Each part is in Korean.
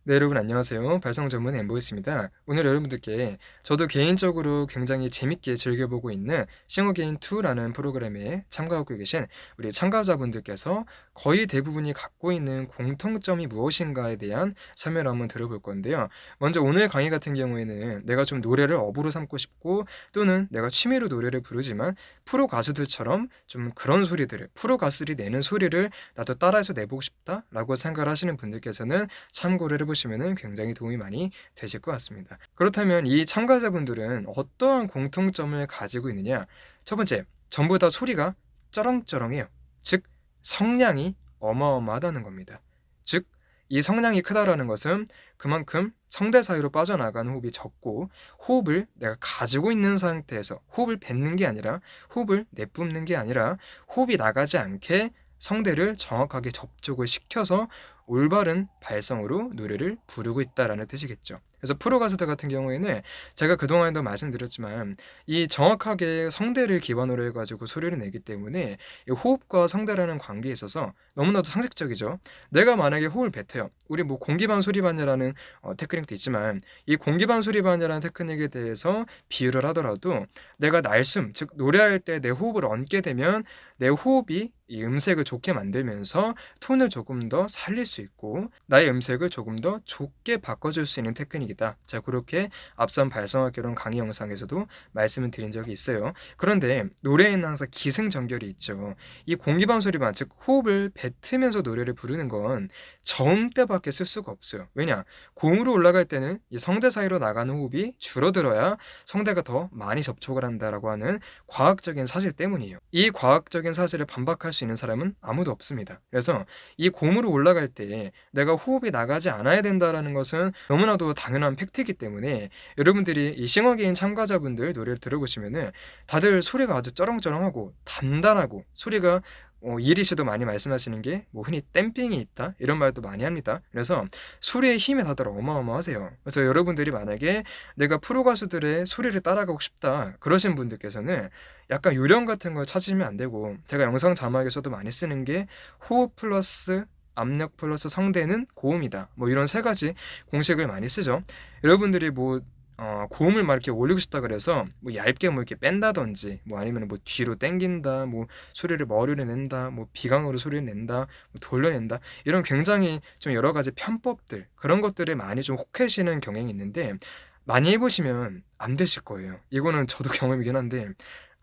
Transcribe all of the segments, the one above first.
네, 여러분 안녕하세요. 발성 전문 엠보이스입니다. 오늘 여러분들께 저도 개인적으로 굉장히 재밌게 즐겨보고 있는 싱어게인2라는 프로그램에 참가하고 계신 우리 참가자분들께서 거의 대부분이 갖고 있는 공통점이 무엇인가에 대한 설명을 한번 들어볼 건데요. 먼저 오늘 강의 같은 경우에는 내가 좀 노래를 업으로 삼고 싶고 또는 내가 취미로 노래를 부르지만 프로 가수들처럼 좀 그런 소리들을, 프로 가수들이 내는 소리를 나도 따라해서 내보고 싶다라고 생각을 하시는 분들께서는 참고를 해보시면 굉장히 도움이 많이 되실 것 같습니다. 그렇다면 이 참가자분들은 어떠한 공통점을 가지고 있느냐? 첫 번째, 전부 다 소리가 쩌렁쩌렁해요. 즉, 성량이 어마어마하다는 겁니다. 즉, 이 성량이 크다라는 것은 그만큼 성대 사이로 빠져나가는 호흡이 적고 호흡을 내가 가지고 있는 상태에서 호흡을 뱉는 게 아니라 호흡을 내뿜는 게 아니라 호흡이 나가지 않게 성대를 정확하게 접촉을 시켜서 올바른 발성으로 노래를 부르고 있다라는 뜻이겠죠. 그래서 프로 가수들 같은 경우에는 제가 그동안에도 말씀드렸지만 이 정확하게 성대를 기반으로 해가지고 소리를 내기 때문에 이 호흡과 성대라는 관계에 있어서 너무나도 상식적이죠. 내가 만약에 호흡을 뱉어요. 우리 뭐 공기반 소리반이라는 테크닉도 있지만 이 공기반 소리반이라는 테크닉에 대해서 비유를 하더라도 내가 날숨, 즉 노래할 때 내 호흡을 얹게 되면 내 호흡이 이 음색을 좋게 만들면서 톤을 조금 더 살릴 수 있고 나의 음색을 조금 더 좋게 바꿔줄 수 있는 테크닉이다. 자, 그렇게 앞선 발성학개론 강의 영상에서도 말씀을 드린 적이 있어요. 그런데 노래에는 항상 기승전결이 있죠. 이 공기반 소리반, 즉 호흡을 뱉으면서 노래를 부르는 건 저음 때밖에 쓸 수가 없어요. 왜냐? 고음으로 올라갈 때는 이 성대 사이로 나가는 호흡이 줄어들어야 성대가 더 많이 접촉을 한다라고 하는 과학적인 사실 때문이에요. 이 과학적인 사실을 반박할 수 있는 사람은 아무도 없습니다. 그래서 이 고음으로 올라갈 때 내가 호흡이 나가지 않아야 된다라는 것은 너무나도 당연한 팩트이기 때문에 여러분들이 이 싱어게인 참가자분들 노래를 들어보시면은 다들 소리가 아주 쩌렁쩌렁하고 단단하고 소리가 이혜리 씨도 많이 말씀하시는 게 뭐 흔히 댐핑이 있다 이런 말도 많이 합니다. 그래서 소리의 힘이 다들 어마어마하세요. 그래서 여러분들이 만약에 내가 프로 가수들의 소리를 따라가고 싶다 그러신 분들께서는 약간 요령 같은 걸 찾으시면 안 되고 제가 영상 자막에서도 많이 쓰는 게 호흡 플러스 압력 플러스 성대는 고음이다. 뭐 이런 세 가지 공식을 많이 쓰죠. 여러분들이 뭐 고음을 막 이렇게 올리고 싶다 그래서 뭐 얇게 뭐 이렇게 뺀다든지 뭐 아니면 뭐 뒤로 당긴다 뭐 소리를 머리로 낸다 뭐 비강으로 소리를 낸다 뭐 돌려낸다 이런 굉장히 좀 여러 가지 편법들 그런 것들을 많이 좀 혹하시는 경향이 있는데 많이 해보시면 안 되실 거예요. 이거는 저도 경험이긴 한데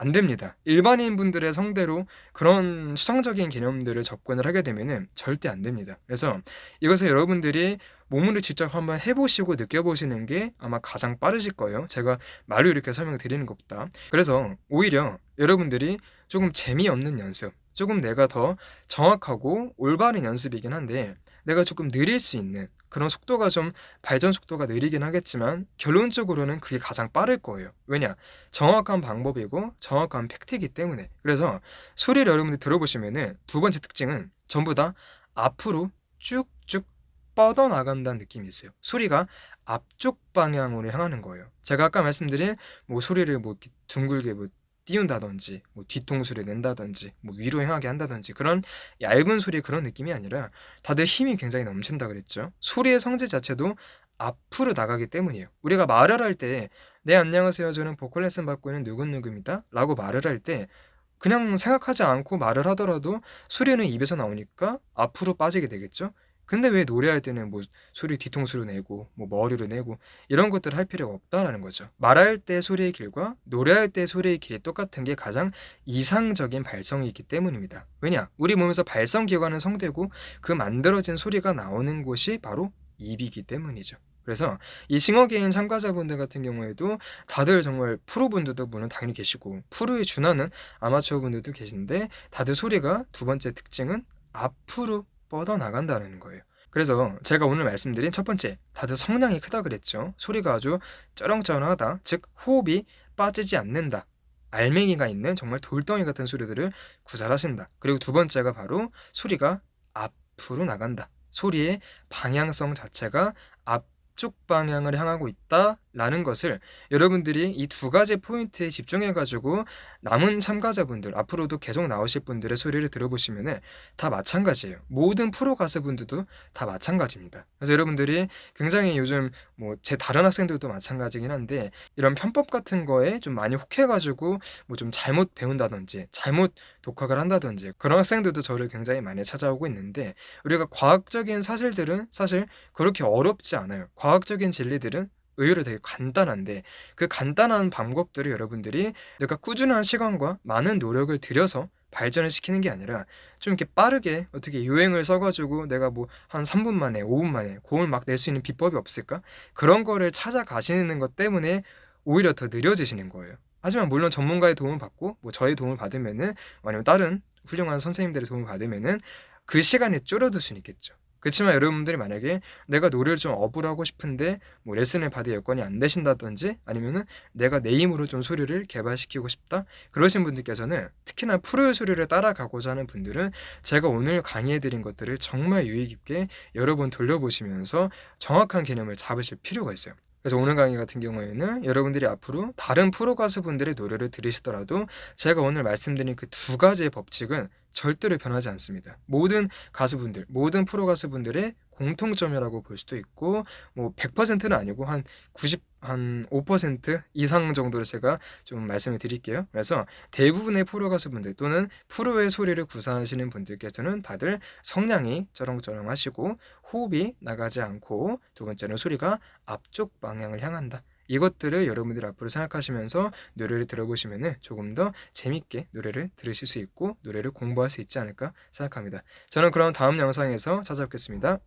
안 됩니다. 일반인 분들의 성대로 그런 수상적인 개념들을 접근을 하게 되면은 절대 안 됩니다. 그래서 이것을 여러분들이 몸으로 직접 한번 해보시고 느껴보시는 게 아마 가장 빠르실 거예요. 제가 말로 이렇게 설명을 드리는 것보다. 그래서 오히려 여러분들이 조금 재미없는 연습, 조금 내가 더 정확하고 올바른 연습이긴 한데 내가 조금 느릴 수 있는 그런 속도가 좀 발전 속도가 느리긴 하겠지만 결론적으로는 그게 가장 빠를 거예요. 왜냐? 정확한 방법이고 정확한 팩트이기 때문에. 그래서 소리를 여러분들이 들어보시면은 두 번째 특징은 전부 다 앞으로 쭉쭉 뻗어나간다는 느낌이 있어요. 소리가 앞쪽 방향으로 향하는 거예요. 제가 아까 말씀드린 뭐 소리를 뭐 이렇게 둥글게 뭐 띄운다든지 뭐 뒤통수를 낸다든지 뭐 위로 향하게 한다든지 그런 얇은 소리 그런 느낌이 아니라 다들 힘이 굉장히 넘친다 그랬죠. 소리의 성질 자체도 앞으로 나가기 때문이에요. 우리가 말을 할 때 "네, 안녕하세요. 저는 보컬 레슨 받고 있는 누구누구입니다." 라고 말을 할 때 그냥 생각하지 않고 말을 하더라도 소리는 입에서 나오니까 앞으로 빠지게 되겠죠. 근데 왜 노래할 때는 뭐 소리 뒤통수로 내고 뭐 머리로 내고 이런 것들을 할 필요가 없다라는 거죠. 말할 때 소리의 길과 노래할 때 소리의 길이 똑같은 게 가장 이상적인 발성이 있기 때문입니다. 왜냐? 우리 몸에서 발성 기관은 성대고 그 만들어진 소리가 나오는 곳이 바로 입이기 때문이죠. 그래서 이 싱어게인 참가자분들 같은 경우에도 다들 정말 프로분들도 물론 당연히 계시고 프로에 준하는 아마추어 분들도 계신데 다들 소리가 두 번째 특징은 앞으로 뻗어나간다는 거예요. 그래서 제가 오늘 말씀드린 첫 번째, 다들 성량이 크다 그랬죠. 소리가 아주 쩌렁쩌렁하다. 즉 호흡이 빠지지 않는다. 알맹이가 있는 정말 돌덩이 같은 소리들을 구사하신다. 그리고 두 번째가 바로 소리가 앞으로 나간다. 소리의 방향성 자체가 앞쪽 방향을 향하고 있다. 라는 것을 여러분들이 이 두 가지 포인트에 집중해 가지고 남은 참가자분들, 앞으로도 계속 나오실 분들의 소리를 들어보시면은 다 마찬가지예요. 모든 프로 가수분들도 다 마찬가지입니다. 그래서 여러분들이 굉장히 요즘 뭐 제 다른 학생들도 마찬가지긴 한데 이런 편법 같은 거에 좀 많이 혹해 가지고 뭐 좀 잘못 배운다든지 잘못 독학을 한다든지 그런 학생들도 저를 굉장히 많이 찾아오고 있는데, 우리가 과학적인 사실들은 사실 그렇게 어렵지 않아요. 과학적인 진리들은 의외로 되게 간단한데, 그 간단한 방법들을 여러분들이 내가 꾸준한 시간과 많은 노력을 들여서 발전을 시키는 게 아니라 좀 이렇게 빠르게 어떻게 요행을 써 가지고 내가 뭐 한 3분 만에 5분 만에 고음을 막 낼 수 있는 비법이 없을까? 그런 거를 찾아가시는 것 때문에 오히려 더 느려지시는 거예요. 하지만 물론 전문가의 도움을 받고 뭐 저의 도움을 받으면은, 아니면 다른 훌륭한 선생님들의 도움을 받으면은 그 시간이 줄어들 수는 있겠죠. 그치만 여러분들이 만약에 내가 노래를 좀 업을 하고 싶은데 뭐 레슨을 받을 여건이 안 되신다든지, 아니면은 내가 내 힘으로 좀 소리를 개발시키고 싶다, 그러신 분들께서는, 특히나 프로의 소리를 따라가고자 하는 분들은 제가 오늘 강의해 드린 것들을 정말 유의 깊게 여러 번 돌려보시면서 정확한 개념을 잡으실 필요가 있어요. 그래서 오늘 강의 같은 경우에는 여러분들이 앞으로 다른 프로 가수분들의 노래를 들으시더라도 제가 오늘 말씀드린 그 두 가지의 법칙은 절대로 변하지 않습니다. 모든 가수분들, 모든 프로 가수분들의 공통점이라고 볼 수도 있고, 뭐 100%는 아니고 한 90, 한 5% 이상 정도를 제가 좀 말씀을 드릴게요. 그래서 대부분의 프로 가수분들 또는 프로의 소리를 구사하시는 분들께서는 다들 성량이 쩌렁쩌렁하시고 호흡이 나가지 않고, 두 번째는 소리가 앞쪽 방향을 향한다. 이것들을 여러분들이 앞으로 생각하시면서 노래를 들어보시면은 조금 더 재밌게 노래를 들으실 수 있고 노래를 공부할 수 있지 않을까 생각합니다. 저는 그럼 다음 영상에서 찾아뵙겠습니다.